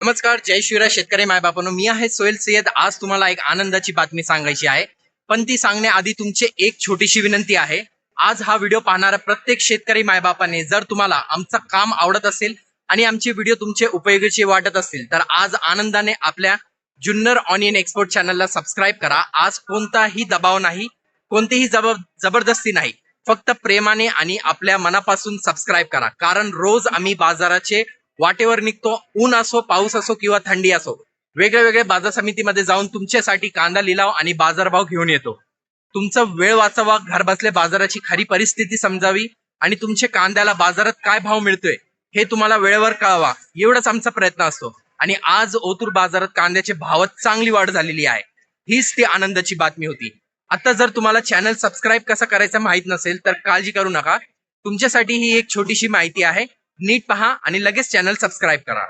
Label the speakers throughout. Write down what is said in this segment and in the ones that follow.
Speaker 1: नमस्कार, जय शिवराय शेतकरी मायबापांनो. मी आहे सोहेल सय्यद. आज तुम्हाला एक आनंदाची बातमी सांगायची आहे, पण ती सांगण्याआधी तुमची एक छोटीशी विनंती आहे. आज हा व्हिडिओ पाहणाऱ्या प्रत्येक शेतकरी मायबापाने जर तुम्हाला आमचं काम आवडत असेल आणि आमचे व्हिडिओ तुमचे उपयोगीचे वाटत असतील तर आज आनंदाने आपल्या जुन्नर ऑनियन एक्सपोर्ट चॅनलला सबस्क्राईब करा. आज कोणताही दबाव नाही, कोणतीही जबरदस्ती नाही, फक्त प्रेमाने आणि आपल्या मनापासून सबस्क्राईब करा. कारण रोज आम्ही बाजाराचे वाटेवर निघतो. ऊन असो, पाऊस असो किंवा थंडी असो, वेगळ्या वेगळ्या बाजार समितीमध्ये जाऊन तुमच्यासाठी कांदा लिलाव आणि बाजारभाव घेऊन येतो. तुमचा वेळ वाचावा, घर बसल्या बाजाराची खरी परिस्थिती समजावी आणि तुमच्या कांद्याला बाजारात काय भाव मिळतोय हे तुम्हाला वेळेवर कळवा, एवढाच आमचा प्रयत्न असतो. आणि आज ओतूर बाजारात कांद्याचे भावात चांगली वाढ झालेली आहे. हीच ती आनंदाची बातमी होती. आता जर तुम्हाला चॅनल सबस्क्राईब कसा करायचं माहित नसेल तर काळजी करू नका. तुमच्यासाठी ही एक छोटीशी माहिती आहे. नीट पहा आणि लगेच चॅनल सबस्क्राईब करा.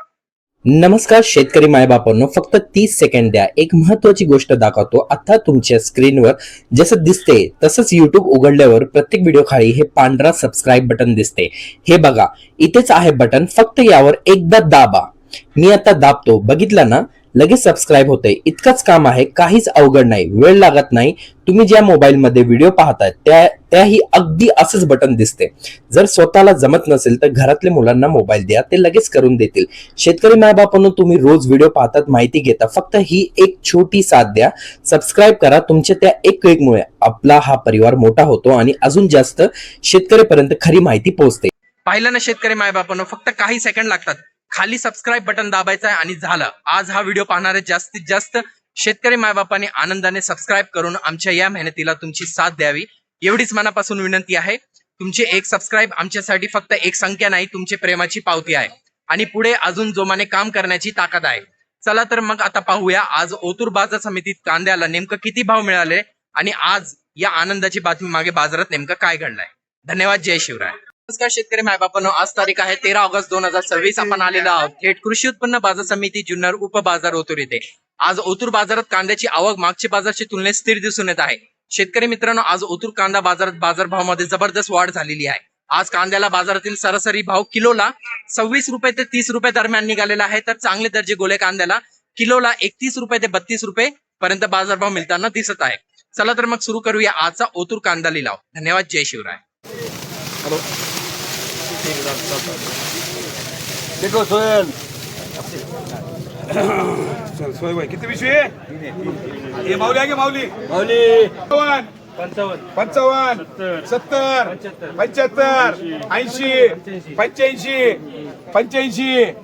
Speaker 2: नमस्कार शेतकरी मायबापांनो, फक्त 30 सेकंड द्या. एक महत्वाची गोष्ट दाखवतो. आता तुमच्या स्क्रीनवर जसं दिसते तसंच युट्यूब उघडल्यावर प्रत्येक व्हिडिओ खाली हे पांढरा सबस्क्राईब बटन दिसते. हे बघा, इथेच आहे बटन, फक्त यावर एकदा दाबा. मी आता दाबतो, बघितलं ना, लगेच सबस्क्राईब होते. इतकंच काम आहे, काहीच अवघड नाही, वेळ लागत नाही. तुम्ही ज्या मोबाईल मध्ये व्हिडिओ पाहताय त्याही अगदी असंच बटन दिसते. जर स्वतःला जमत नसेल तर घरातल्या मुलांना मोबाईल द्या, ते लगेच करून देतील. शेतकरी मायबापांनो, तुम्ही रोज व्हिडिओ पाहतात, माहिती घेता, फक्त ही एक छोटी साथ द्या, सबस्क्राईब करा. तुमच्या त्या एक क्लिकमुळे आपला हा परिवार मोठा होतो आणि अजून जास्त शेतकऱ्यापर्यंत खरी माहिती पोहोचते.
Speaker 1: पाहिलं ना शेतकरी मायबापांनो, फक्त काही सेकंड लागतात. खाली सबस्क्राईब बटन दाबायचं आहे आणि झालं. आज हा व्हिडिओ पाहणारे जास्तीत जास्त शेतकरी मायबापांनी आनंदाने सबस्क्राईब करून आमच्या या मेहनतीला तुमची साथ द्यावी, एवढीच मनापासून विनंती आहे. तुमचे एक सबस्क्राईब आमच्यासाठी फक्त एक संख्या नाही, तुमचे प्रेमाची पावती आहे आणि पुढे अजून जोमाने काम करण्याची ताकद आहे. चला तर मग आता पाहूया आज ओतूर बाजार समितीत कांद्याला नेमकं किती भाव मिळाले आणि आज या आनंदाची बातमी मागे बाजारात नेमकं काय घडलंय. धन्यवाद. जय शिवराय. नमस्कार शेतकरी मायबापांनो, आज तारीख आहे 13 ऑगस्ट 2026. आपण आलेलो आहोत थेट कृषी उत्पन्न बाजार समिती जुन्नर उपबाजार ओतूर येथे. आज ओतूर बाजारात कांद्याची आवक मागच्या बाजारच्या तुलनेत स्थिर दिसून येत आहे. शेतकरी मित्रांनो, आज ओतूर कांदा बाजारात बाजारभावामध्ये जबरदस्त वाढ झालेली आहे. आज कांद्याला बाजारातील सरासरी भाव किलोला 26 रुपये ते 30 रुपये दरम्यान निघालेला आहे. तर चांगले दर्जे गोले कांद्याला किलोला 31 रुपये ते 32 रुपये पर्यंत बाजारभाव मिळताना दिसत आहे. चला तर मग सुरू करूया आजचा ओतूर कांदा लिलाव. धन्यवाद. जय शिवराय.
Speaker 3: देखो सोहेल चल सोहेल भाई किती पिशवी ये माऊली आहे माऊली माऊली 55 55 70 75 80 85 85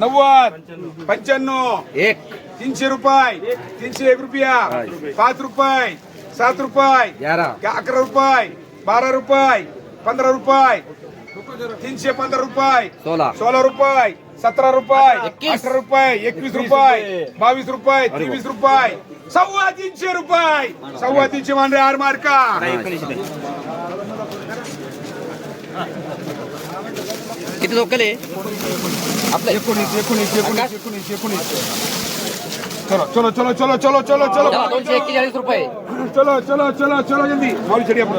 Speaker 3: 90 95 एक 300 रुपये 301 रुपया 5 रुपये 7 रुपये 11 रुपये 12 रुपये 15 रुपये 315 रुपये 16 रुपये 17 रुपये 18 रुपये 21 रुपये 22 रुपये 23 रुपये 325 रुपये 325 मान रे आर मार का
Speaker 2: किती लोकल आहे
Speaker 3: आपलं 19 चलो चलो चलो चलो चलो चलो चलो
Speaker 2: 241 रुपये
Speaker 3: चलो चलो चलो चलो जल्दी माऊली चढी आपण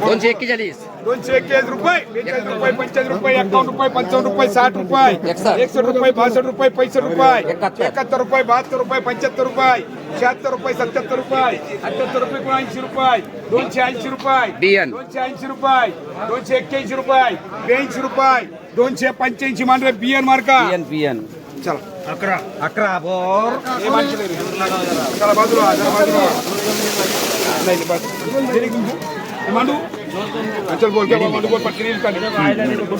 Speaker 2: 241
Speaker 3: 241 रुपये 42 रुपये 45 रुपये 51 रुपये 55 रुपये 60 रुपये 61 रुपये 62 रुपये 65 रुपये 71 रुपये 72 रुपये 75 रुपये 76 रुपये 77 रुपये 78 रुपये 80 रुपये 280 रुपये 280 रुपये 281 रुपये 82 रुपये 285 मान रे बियन मार्का बियन चला 11 बोर चला बाजूला नाही मांडू चल बोल क्या मांडू बोल पटकन
Speaker 2: चांगली
Speaker 3: बोल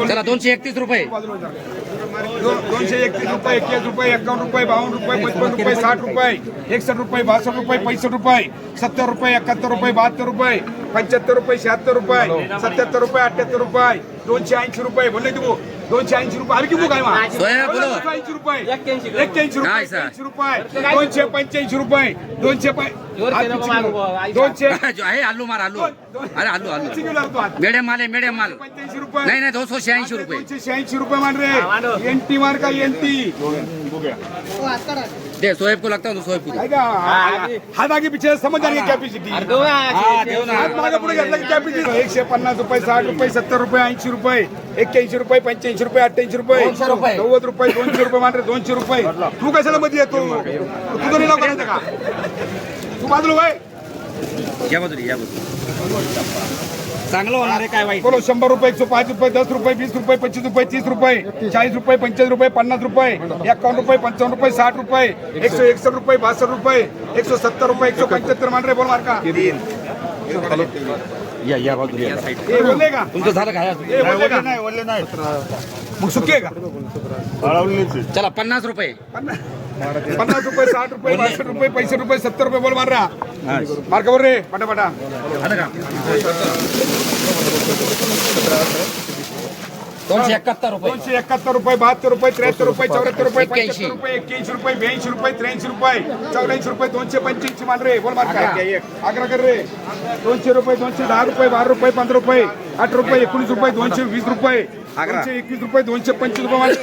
Speaker 2: चला 231 रुपये
Speaker 3: 231 रुपये 21 रुपये 51 रुपये 52 रुपये 55 रुपये 60 रुपये 61 रुपये 62 रुपये 65 रुपये 70 रुपये 71 रुपये 72 रुपये 75 रुपये 76 रुपये 77 रुपये 78 रुपये 280 रुपये बोलले तू 280 रुपये आम्ही किती काय 280 रुपये 81 रुपये 285 रुपये 200
Speaker 2: आहे आलू मार आलू अरे आलू मीडियम माल आहे मीडियम माल
Speaker 3: 85 रुपये
Speaker 2: नाही 286 रुपये
Speaker 3: 286 रुपये मान रे एनटी मार का एनटी
Speaker 4: दे सोहेब को लगता है तो सोहेब को
Speaker 3: काय का हात आगे पिछे समझ जाएंगे कॅपॅसिटी हात मागे पुढे घेतला की कॅपॅसिटी 150 रुपये 60 रुपये 70 रुपये 80 रुपये 81 रुपये 85 रुपये 88 रुपये 90 रुपये 200 रुपये मांडरे 200 रुपये तू कशाला मध्ये येतो तू तरी नाव करायचं का तू बाजूला वय
Speaker 4: या बाजूला चांगलं होणार आहे काय वाईट
Speaker 3: बोलो 100 रुपये 105 रुपये 10 रुपये 20 रुपये 25 रुपये 30 रुपये 40 रुपये 45 रुपये 50 रुपये 51 रुपये 55 रुपये 60 रुपये 161 रुपये 62 रुपये 170 रुपये 175 मान रे बोल मार का
Speaker 4: या बाजूला या साईड
Speaker 3: हे बोलले का
Speaker 4: तुमचं झालं काय
Speaker 3: हे बोलले का नाही बोलले नाही मग सुके का
Speaker 4: चला 50 रुपये
Speaker 3: 50 रुपये 60 रुपये 62 रुपये 65 रुपये 70 रुपये बोल मार रहा मार का बोल रे पटापटा
Speaker 4: झालं का 271 रुपये
Speaker 3: 271 रुपये 72 रुपये 73 रुपये 74 रुपये
Speaker 4: 81
Speaker 3: रुपये 81 रुपये 82 रुपये 83 रुपये 84 रुपये 285 मान रे बोल मार का आग्रा कर रे 200 रुपये 210 रुपये 12 रुपये 15 रुपये 8 रुपये 19 रुपये 220 रुपये 221 रुपये 225 रुपये मान रे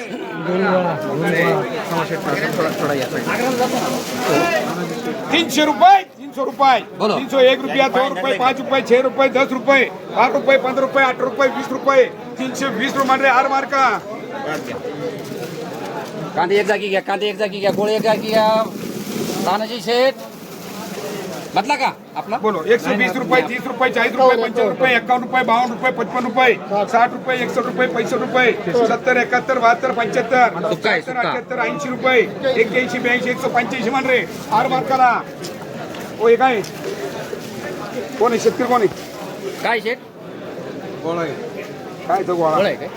Speaker 3: 300 रुपये 300 रुपये
Speaker 4: बोलो.
Speaker 3: 301 रुपया 2 रुपये 5 रुपये 6 रुपये 10 रुपये 8 रुपये 15 रुपये 8 रुपये 20 रुपये 320 रुपये मान रे हार मार का
Speaker 4: कांदे एक जागी घ्या कांदे एक जागी घ्या गोळे एक जागी घ्या तानाजी शेठ म्हटला का आपला
Speaker 3: बोलो 120 रुपये 30 रुपये 40 रुपये 55 रुपये 51 रुपये 52 रुपये 55 रुपये 60 रुपये 61 रुपये 65 रुपये 70 71 72 75
Speaker 4: सुक्का आहे, सुक्का.
Speaker 3: 78 80 रुपये 81 82 185 मान रे हार मार करा ओ हे काय कोण आहे शेतकरी कोण आहे
Speaker 4: काय शेठ
Speaker 3: काय तो गोळा
Speaker 4: गोळे आहे काय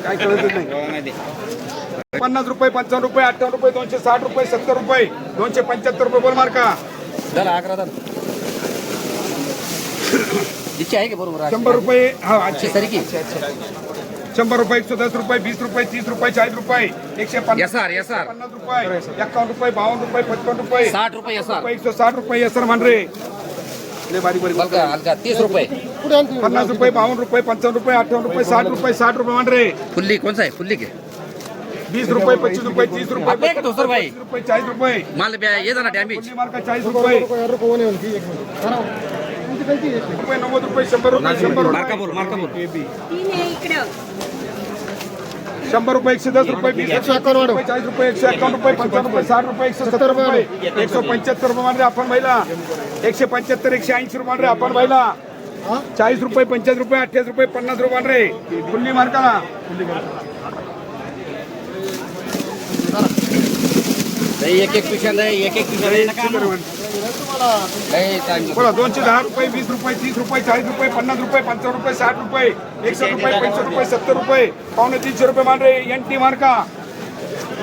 Speaker 3: काय कळतच नाही 50 रुपये 55 रुपये 58 रुपये 260 रुपये 70 रुपये 275 रुपये बोल मार का
Speaker 4: झालं अकरा झालं इच्छा आहे की बरोबर आहे?
Speaker 3: 100 रुपये हा
Speaker 4: अच्छी सरी की
Speaker 3: 100 रुपये 110 रुपये 20 रुपये 30 रुपये 40 रुपये 150
Speaker 4: यसार यसार
Speaker 3: 50 रुपये 51 रुपये 52 रुपये 55 रुपये
Speaker 4: 60 रुपये यसार
Speaker 3: 160 रुपये यसर मान रे ले बारी बारी
Speaker 4: हलका हलका 30 रुपये
Speaker 3: 50 रुपये 52 रुपये 55 रुपये 58 रुपये 60 रुपये 60 रुपये मान रे
Speaker 4: फुल्ली कोणचा आहे फुल्ली के
Speaker 3: 20 रुपये 25 रुपये 30 रुपये
Speaker 4: आपले एक दोसर भाई
Speaker 3: 30 रुपये 40 रुपये
Speaker 4: माल ये जाना डॅमेज
Speaker 3: पुण्य मार्का 40 रुपये रुपये 90 रुपये 100 रुपये 100
Speaker 4: मार्का बोल मार्का बोल
Speaker 3: 100 रुपये 110 रुपये 20 रुपये 40 रुपये 151 रुपये 55 रुपये 60 रुपये 170 रुपये 175 रुपये मान रे आपण महिला 175 180 रुपये मान रे आपण महिला 40 रुपये 50 रुपये 28 रुपये 50 रुपये मान रे पुण्य मार्का
Speaker 4: एक एक पिशा एक एक पिशा
Speaker 3: बोला 210 रुपये 20 रुपये 30 रुपये 40 रुपये 50 रुपये 55 रुपये 60 रुपये 61 रुपये 65 रुपये 70 रुपये 250 रुपये मान रे एनटी मार्का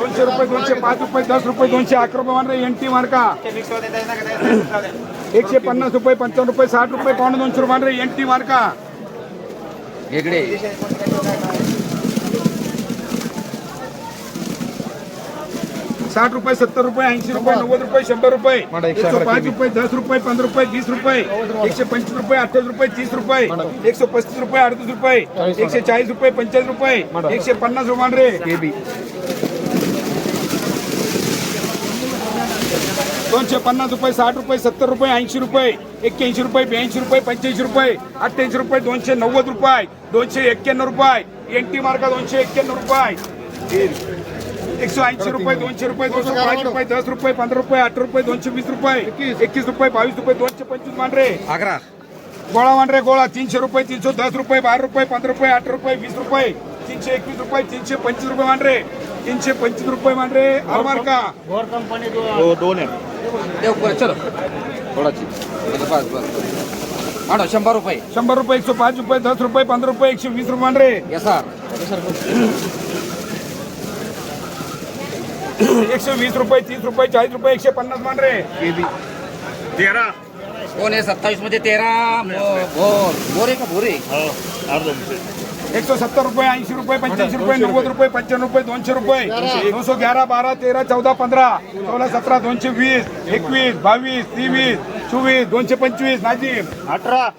Speaker 3: 200 रुपये 205 रुपये 10 रुपये 211 रुपये मान रे एनटी मार्का 150 रुपये 55 रुपये 60 रुपये 200 रुपये मान रे एनटी मार्का
Speaker 4: इकडे
Speaker 3: 60 रुपये 70 रुपये 80 रुपये 90 रुपये 100 रुपये 105 रुपये 10 रुपये 15 रुपये 20 रुपये 125 रुपये 28 रुपये 30 रुपये 135 रुपये 38 रुपये 140 रुपये 45 रुपये 150 रुपये मान रे 250 रुपये 60 रुपये 70 रुपये 80 रुपये 81 रुपये 82 रुपये 85 रुपये 88 रुपये 290 रुपये 291 रुपये एनटी मार्का 291 रुपये 180 रुपये 200 रुपये 205 रुपये 10 रुपये 15 रुपये 8 रुपये 220 रुपये 21 रुपये 22 रुपये 225 मान रे
Speaker 4: आग्रा
Speaker 3: गोळा मान रे गोळा 300 रुपये 310 रुपये 12 रुपये 15 रुपये 8 रुपये 20 रुपये 321 रुपये 325 रुपये मान रे 325 रुपये मान रे आभार का
Speaker 4: चलो थोडाची बस बस आणो 100 रुपये
Speaker 3: 100 रुपये 105 रुपये 10 रुपये 15 रुपये 120 रुपये मान रे
Speaker 4: यसार
Speaker 3: 120 रुपये 30 रुपये 40 रुपये 150 मान रे 13
Speaker 4: कोण आहे 27 मध्ये 13 बोरे का बोरे
Speaker 3: 170 रुपये 80 रुपये 85 रुपये 90 रुपये 95 रुपये 200 रुपये 211 12 13 14 15 16 17 220 21 22 23 24 225 नाजीम 18